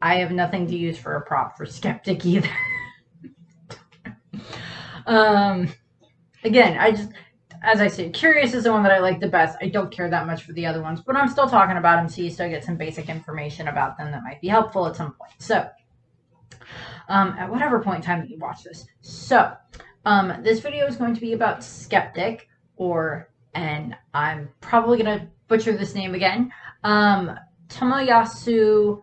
I have nothing to use for a prop for Skeptic either. Again, as I said, Curious is the one that I like the best. I don't care that much for the other ones, but I'm still talking about them, so you still get some basic information about them that might be helpful at some point. So, at whatever point in time that you watch this. So, this video is going to be about Skeptic, and I'm probably going to butcher this name again, Tomoyasu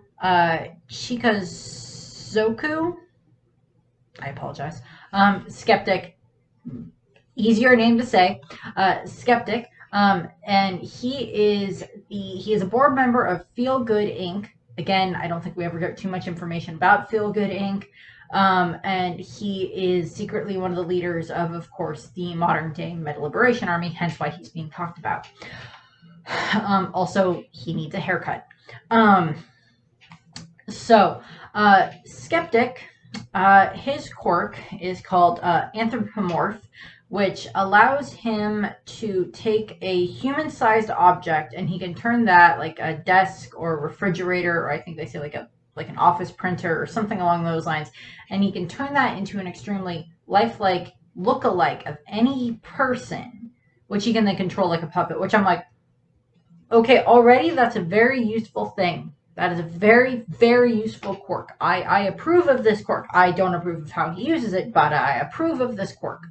Chikazoku. I apologize. Skeptic, easier name to say, Skeptic, and he is a board member of Feel Good Inc. Again, I don't think we ever get too much information about Feel Good Inc. And he is secretly one of the leaders of course, the modern day Meta Liberation Army, hence why he's being talked about. Also, he needs a haircut. Skeptic, his quirk is called anthropomorph, which allows him to take a human-sized object and he can turn that, like a desk or a refrigerator, or I think they say like an office printer or something along those lines, and he can turn that into an extremely lifelike look-alike of any person, which he can then control like a puppet, which I'm like, okay, already that's a very useful thing. That is a very, very useful quirk. I approve of this quirk. I don't approve of how he uses it, but I approve of this quirk.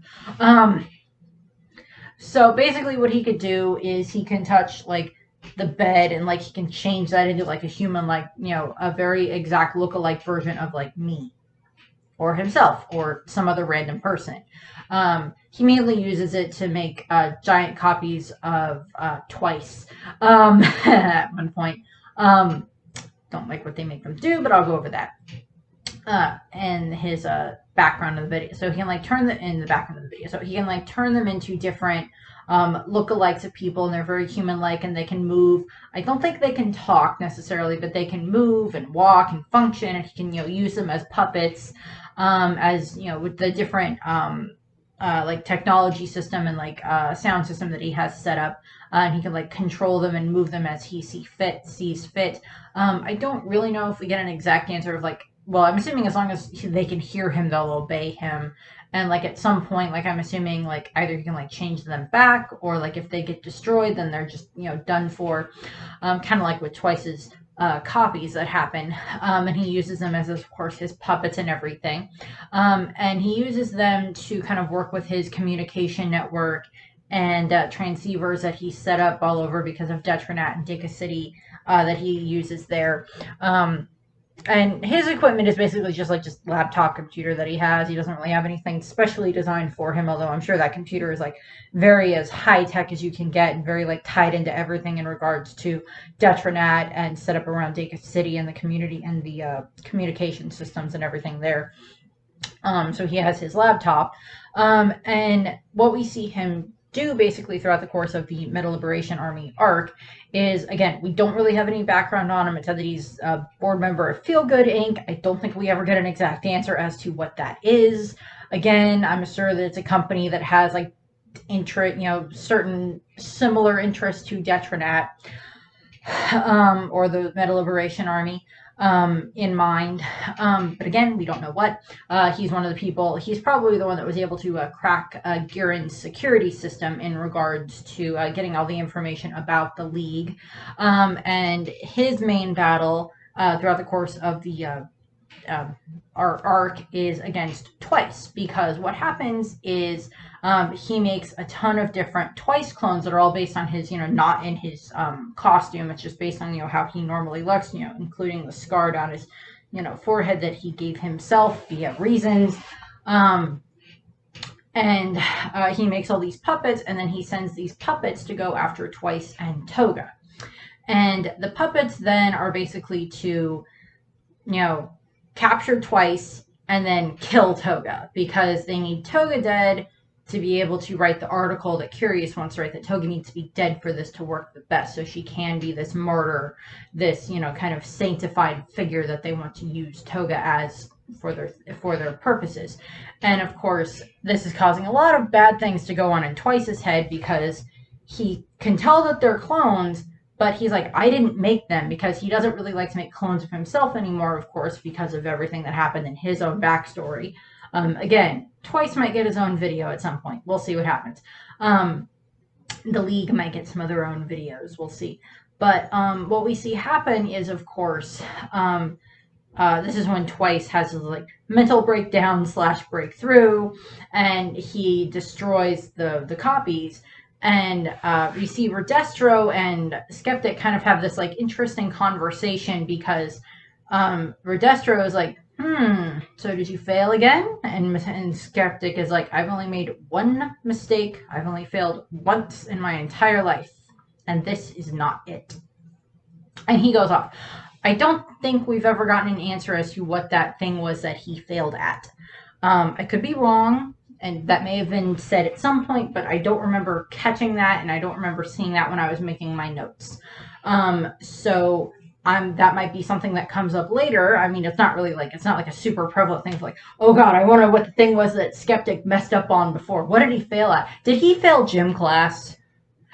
So basically what he could do is he can touch like the bed and like he can change that into like a human, like, you know, a very exact look-alike version of like me or himself or some other random person. He mainly uses it to make giant copies of Twice at one point. Don't like what they make them do, but I'll go over that. And his background of the video. So he can like turn in the background of the video. So he can like turn them into different lookalikes of people, and they're very human-like, and they can move. I don't think they can talk necessarily, but they can move and walk and function, and he can, you know, use them as puppets, as, you know, with the different like technology system and like sound system that he has set up. And he can like control them and move them as he sees fit. I don't really know if we get an exact answer of like, well, I'm assuming as long as they can hear him, they'll obey him. And like at some point, like I'm assuming like either he can like change them back, or like if they get destroyed, then they're just, you know, done for. Kind of like with Twice's copies that happen. And he uses them as, of course, his puppets and everything. And he uses them to kind of work with his communication network and transceivers that he set up all over because of Detronat and Data City that he uses there. And his equipment is basically just laptop computer that he has. He doesn't really have anything specially designed for him, although I'm sure that computer is like very as high tech as you can get and very like tied into everything in regards to Detronat and set up around Data City and the community and the communication systems and everything there. So he has his laptop. And what we see him do basically throughout the course of the Meta Liberation Army arc is, again, we don't really have any background on him. It said that he's a board member of Feel Good Inc. I don't think we ever get an exact answer as to what that is. Again, I'm sure that it's a company that has like certain similar interests to Detronat or the Meta Liberation Army in mind. But again, we don't know what. He's one of the people, he's probably the one that was able to crack Girin's security system in regards to getting all the information about the League. And his main battle throughout the course of the our arc is against Twice, because what happens is he makes a ton of different Twice clones that are all based on his, not in his costume. It's just based on, how he normally looks, including the scar down his, forehead that he gave himself via reasons. And he makes all these puppets, and then he sends these puppets to go after Twice and Toga. And the puppets then are basically to, capture Twice and then kill Toga, because they need Toga dead to be able to write the article that Curious wants to write, that Toga needs to be dead for this to work the best, so she can be this martyr, this, kind of sanctified figure that they want to use Toga as for their purposes. And of course, this is causing a lot of bad things to go on in Twice's head, because he can tell that they're clones, But he's like, I didn't make them, because he doesn't really like to make clones of himself anymore, of course, because of everything that happened in his own backstory. Again, Twice might get his own video at some point. We'll see what happens. The League might get some of their own videos. We'll see. But what we see happen is, of course, this is when Twice has his like mental breakdown / breakthrough, and he destroys the copies. And we see Redestro and Skeptic kind of have this like interesting conversation, because Redestro is like, so did you fail again? And Skeptic is like, I've only made one mistake. I've only failed once in my entire life, and this is not it. And he goes off. I don't think we've ever gotten an answer as to what that thing was that he failed at. I could be wrong, and that may have been said at some point, but I don't remember catching that, and I don't remember seeing that when I was making my notes. So that might be something that comes up later. I mean, it's not like a super prevalent thing. It's like, oh God, I wonder what the thing was that Skeptic messed up on before. What did he fail at? Did he fail gym class?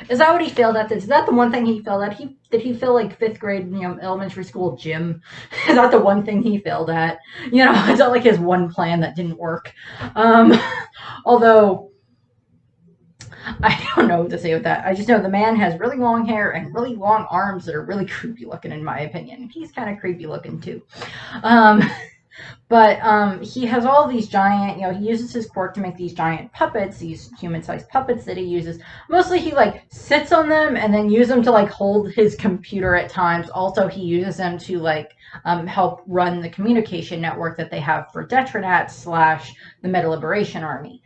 Is that what he failed at? Is that the one thing he failed at? Did he fail like 5th grade, elementary school gym? Is that the one thing he failed at? It's not like his one plan that didn't work. Although I don't know what to say with that. I just know the man has really long hair and really long arms that are really creepy looking, in my opinion. He's kind of creepy looking too. But he has all these giant, he uses his quirk to make these giant puppets, these human-sized puppets that he uses. Mostly he like sits on them and then uses them to like hold his computer at times. Also, he uses them to like help run the communication network that they have for Detronat / the Meta Liberation Army.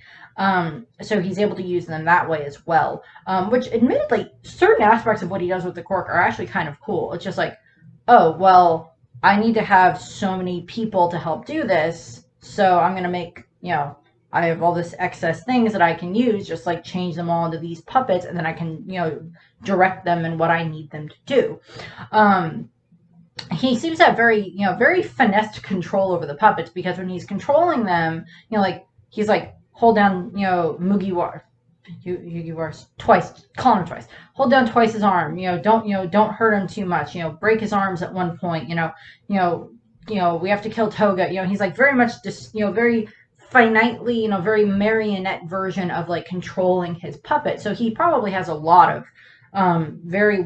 So he's able to use them that way as well. Which admittedly, certain aspects of what he does with the quirk are actually kind of cool. It's just like, oh, well, I need to have so many people to help do this, so I'm going to make, I have all this excess things that I can use, just like change them all into these puppets, and then I can, direct them in what I need them to do. He seems to have very finessed control over the puppets, because when he's controlling them, he's like, hold down, Mugiwara. Twice, call him Twice. Hold down Twice's arm. Don't hurt him too much. Break his arms at one point. We have to kill Toga. He's like very much just, very finitely, very marionette version of like controlling his puppet. So he probably has a lot of very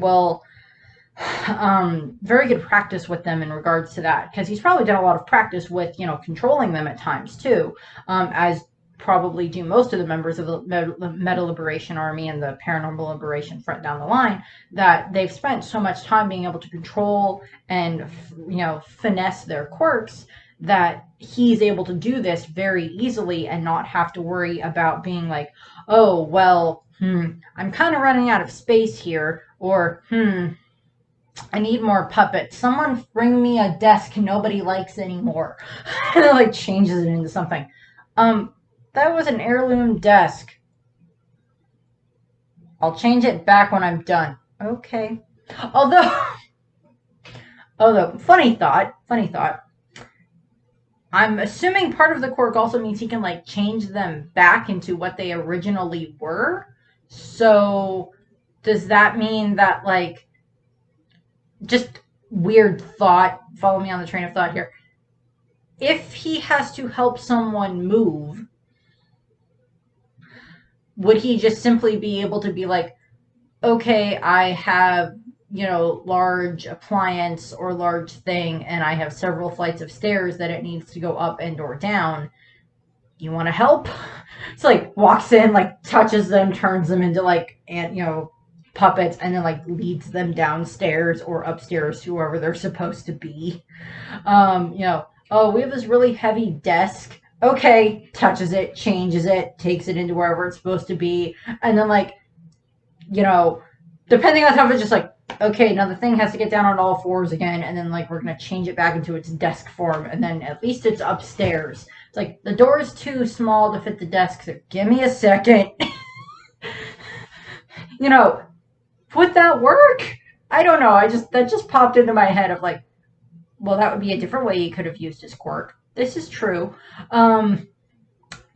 good practice with them in regards to that, because he's probably done a lot of practice with, controlling them at times too, as probably do most of the members of the Meta Liberation Army and the Paranormal Liberation Front down the line, that they've spent so much time being able to control and, finesse their quirks, that he's able to do this very easily and not have to worry about being like, oh, well, I'm kind of running out of space here, or, I need more puppets. Someone bring me a desk nobody likes anymore. And it like changes it into something. That was an heirloom desk. I'll change it back when I'm done. Okay. Although, funny thought. I'm assuming part of the quirk also means he can like change them back into what they originally were. So does that mean that like, just weird thought, follow me on the train of thought here. If he has to help someone move, would he just simply be able to be like, okay, I have, large appliance or large thing, and I have several flights of stairs that it needs to go up and or down. You want to help? So like walks in, like touches them, turns them into like, puppets, and then like leads them downstairs or upstairs, whoever they're supposed to be. Oh, we have this really heavy desk. Okay, touches it, changes it, takes it into wherever it's supposed to be, and then like, depending on how it's just like, okay, now the thing has to get down on all fours again, and then like we're gonna change it back into its desk form, and then at least it's upstairs. It's like the door is too small to fit the desk, so give me a second. Would that work? I don't know. That just popped into my head of like, well, that would be a different way he could have used his quirk. This is true.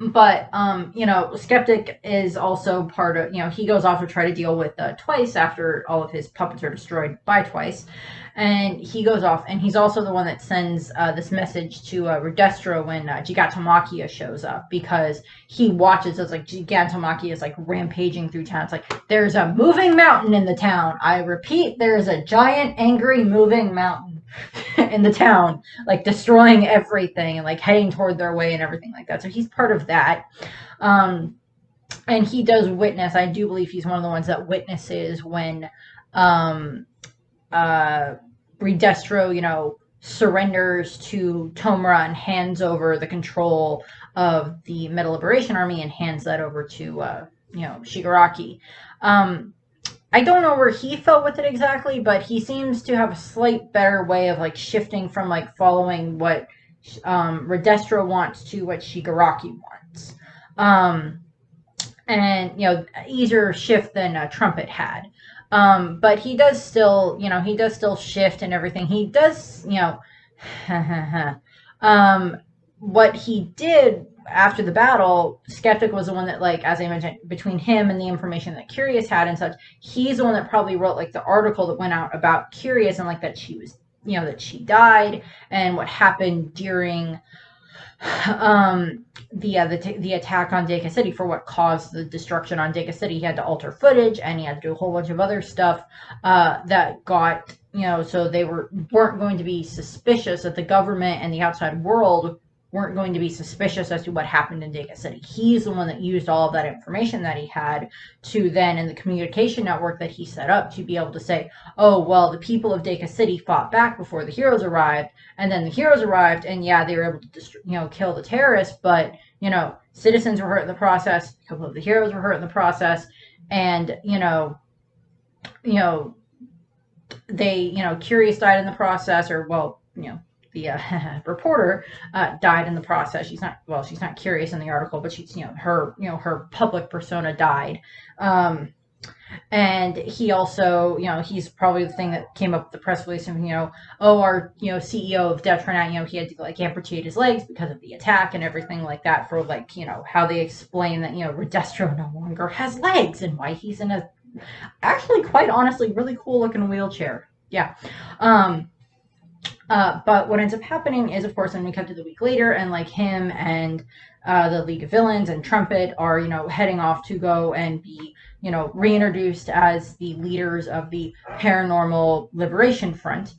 But you know, Skeptic is also part of, you know, he goes off to try to deal with Twice after all of his puppets are destroyed by Twice, and he goes off, and he's also the one that sends this message to Redestra when Gigantomachia shows up, because he watches as like Gigantomachia is like rampaging through town. It's like, there's a moving mountain in the town. I repeat, there's a giant angry moving mountain in the town, like destroying everything and like heading toward their way and everything like that. So he's part of that. Um, and he does witness. I do believe he's one of the ones that witnesses when um, uh, Redestro, you know, surrenders to Tomura and hands over the control of the Metal Liberation Army and hands that over to you know, Shigaraki. Um, I don't know where he felt with it exactly, but he seems to have a slight better way of like shifting from like following what Redestra wants to what Shigaraki wants. Um, and you know, easier shift than Trumpet had. But he does still, you know, he does still shift and everything. He does, you know, what he did after the battle, Skeptic was the one that, like, as I mentioned, between him and the information that Curious had and such, he's the one that probably wrote like the article that went out about Curious and like that she was, you know, that she died and what happened during the attack on Deka City, for what caused the destruction on Deka City. He had to alter footage and he had to do a whole bunch of other stuff that got, you know, so they weren't going to be suspicious, that the government and the outside world weren't going to be suspicious as to what happened in Deka City. He's the one that used all of that information that he had to then, in the communication network that he set up, to be able to say, oh, well, the people of Deka City fought back before the heroes arrived, and then the heroes arrived, and yeah, they were able to you know, kill the terrorists, but, you know, citizens were hurt in the process, a couple of the heroes were hurt in the process, and, you know, they, you know, Curious died in the process, or, well, you know, the reporter died in the process. She's not Curious in the article, but she's, you know, her public persona died. And he also, you know, he's probably the thing that came up with the press release, and, you know, oh, our, you know, CEO of Detroit, you know, he had to like amputate his legs because of the attack and everything like that, for like, you know, how they explain that, you know, Redestro no longer has legs and why he's in a actually, quite honestly, really cool looking wheelchair. Yeah. But what ends up happening is, of course, then we cut to the week later, and like him and the League of Villains and Trumpet are, you know, heading off to go and be, you know, reintroduced as the leaders of the Paranormal Liberation Front,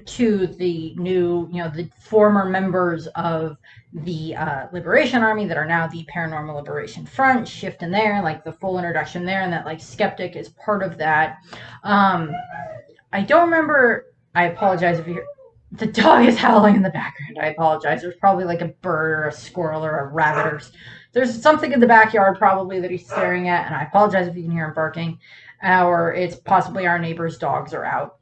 to the new, you know, the former members of the Liberation Army that are now the Paranormal Liberation Front, shift in there, like the full introduction there, and that like Skeptic is part of that. I don't remember. I apologize if you hear the dog is howling in the background. I apologize. There's probably like a bird or a squirrel or a rabbit, or there's something in the backyard probably that he's staring at, and I apologize if you can hear him barking. Or it's possibly our neighbor's dogs are out.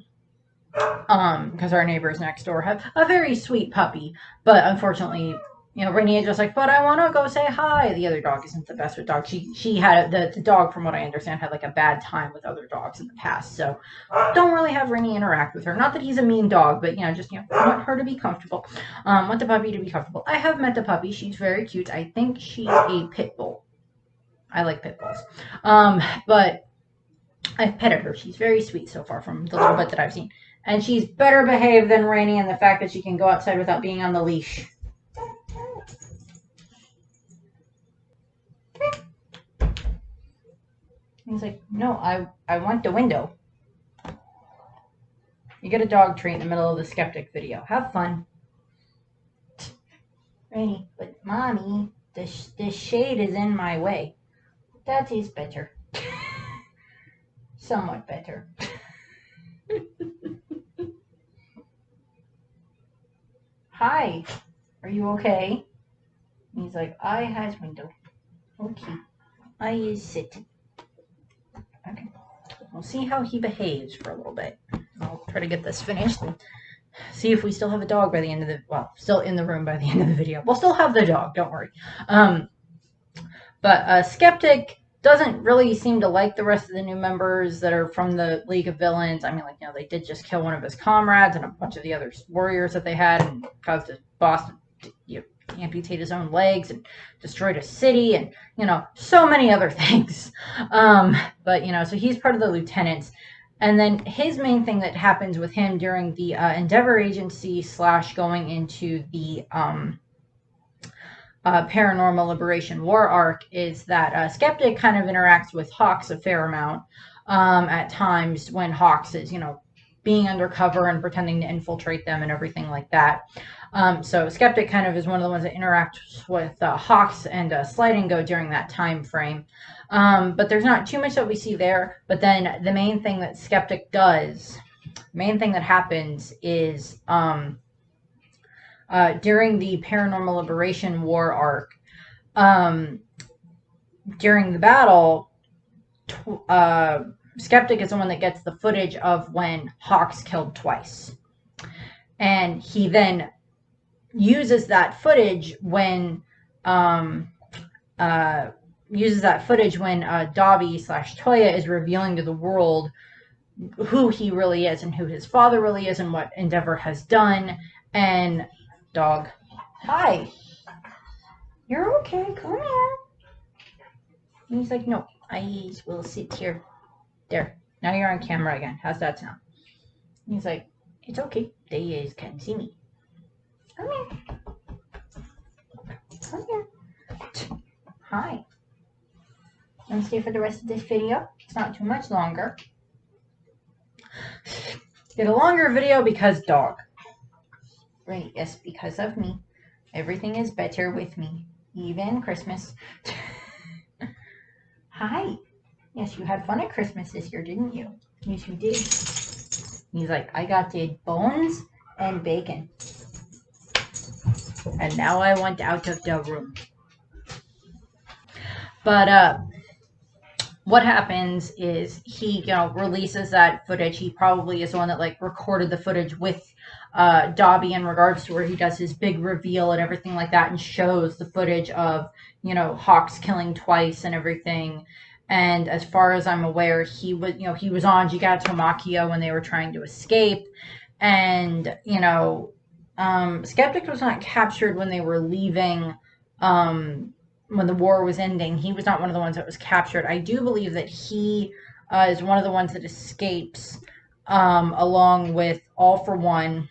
Because our neighbors next door have a very sweet puppy, but unfortunately, you know, Rainy is just like, but I want to go say hi. The other dog isn't the best with dogs. She had the dog, from what I understand, had like a bad time with other dogs in the past, so don't really have Rainy interact with her. Not that he's a mean dog, but, you know, just, you know, want her to be comfortable. Want the puppy to be comfortable. I have met the puppy. She's very cute. I think she's a pit bull. I like pit bulls. But I've petted her. She's very sweet so far from the little bit that I've seen. And she's better behaved than Rainy in the fact that she can go outside without being on the leash. He's like, no, I want the window. You get a dog treat in the middle of the Skeptic video. Have fun. Rainy, but Mommy, the shade is in my way. That is better. Somewhat better. Hi, are you okay? And he's like, I has window. Okay, I is sitting. Okay, we'll see how he behaves for a little bit. I'll try to get this finished and see if we still have a dog by the end of the, well, still in the room by the end of the video. We'll still have the dog, don't worry. But Skeptic doesn't really seem to like the rest of the new members that are from the League of Villains. I mean, like, you know, they did just kill one of his comrades and a bunch of the other warriors that they had, and caused his boss to, you know, amputate his own legs and destroyed a city and, so many other things. But, so he's part of the lieutenants. And then his main thing that happens with him during the Endeavor Agency / going into the Paranormal Liberation War arc is that Skeptic kind of interacts with Hawks a fair amount at times when Hawks is, being undercover and pretending to infiltrate them and everything like that. So Skeptic kind of is one of the ones that interacts with Hawks and Slide and Go during that time frame. But there's not too much that we see there. But then the main thing that Skeptic does, main thing that happens is during the Paranormal Liberation War arc, during the battle, Skeptic is the one that gets the footage of when Hawks killed twice. And he then uses that footage when Dobby / Toya is revealing to the world who he really is and who his father really is and what Endeavor has done. And dog, hi, you're okay, come here. And he's like, no, I will sit here. There, now you're on camera again. How's that sound? And he's like, it's okay, they can see me. Come here. Come here. Hi. Want to stay for the rest of this video? It's not too much longer. Get a longer video because dog. Right, yes, because of me. Everything is better with me. Even Christmas. Hi. Yes, you had fun at Christmas this year, didn't you? Yes, you did. He's like, I got the bones and bacon. And now I want out of the room. But what happens is he, releases that footage. He probably is the one that recorded the footage with Dobby in regards to where he does his big reveal and everything like that, and shows the footage of Hawks killing twice and everything. And as far as I'm aware, he was on Jigatomakia when they were trying to escape, and Skeptic was not captured when they were leaving. When the war was ending, he was not one of the ones that was captured. I do believe that he is one of the ones that escapes along with All for One,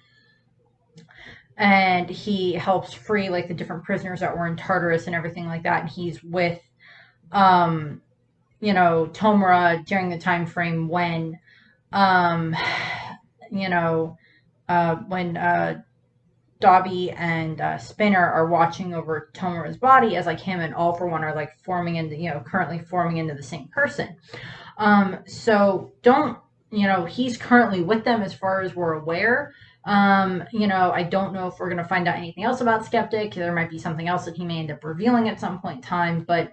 and he helps free the different prisoners that were in Tartarus and everything like that. And he's with Tomura during the time frame when Dobby and Spinner are watching over Tomura's body, as him and All for One are forming into currently forming into the same person. So don't he's currently with them as far as we're aware. I don't know if we're going to find out anything else about Skeptic. There might be something else that he may end up revealing at some point in time, but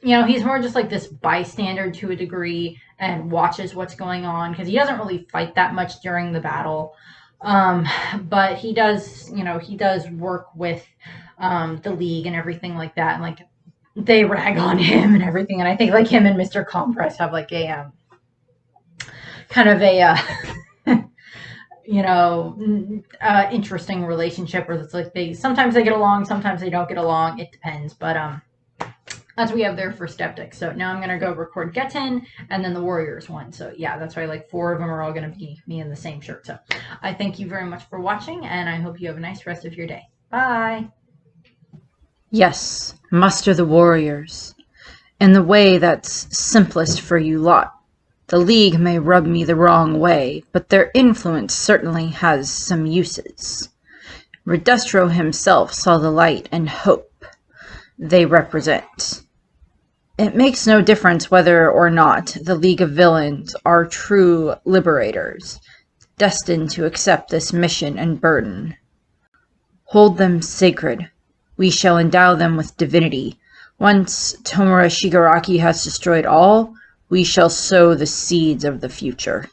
he's more just this bystander to a degree and watches what's going on, because he doesn't really fight that much during the battle. But he does work with the League and everything like that, and they rag on him and everything. And I think him and Mr. Compress have a kind of a interesting relationship where it's they sometimes they get along, sometimes they don't get along. It depends, but that's what we have there for Skeptic. So now I'm going to go record Getten and then the Warriors one. So yeah, that's why 4 of them are all going to be me in the same shirt. So I thank you very much for watching, and I hope you have a nice rest of your day. Bye. Yes, muster the warriors in the way that's simplest for you lot. The League may rub me the wrong way, but their influence certainly has some uses. Redestro himself saw the light and hope they represent. It makes no difference whether or not the League of Villains are true liberators, destined to accept this mission and burden. Hold them sacred. We shall endow them with divinity. Once Tomura Shigaraki has destroyed all, we shall sow the seeds of the future.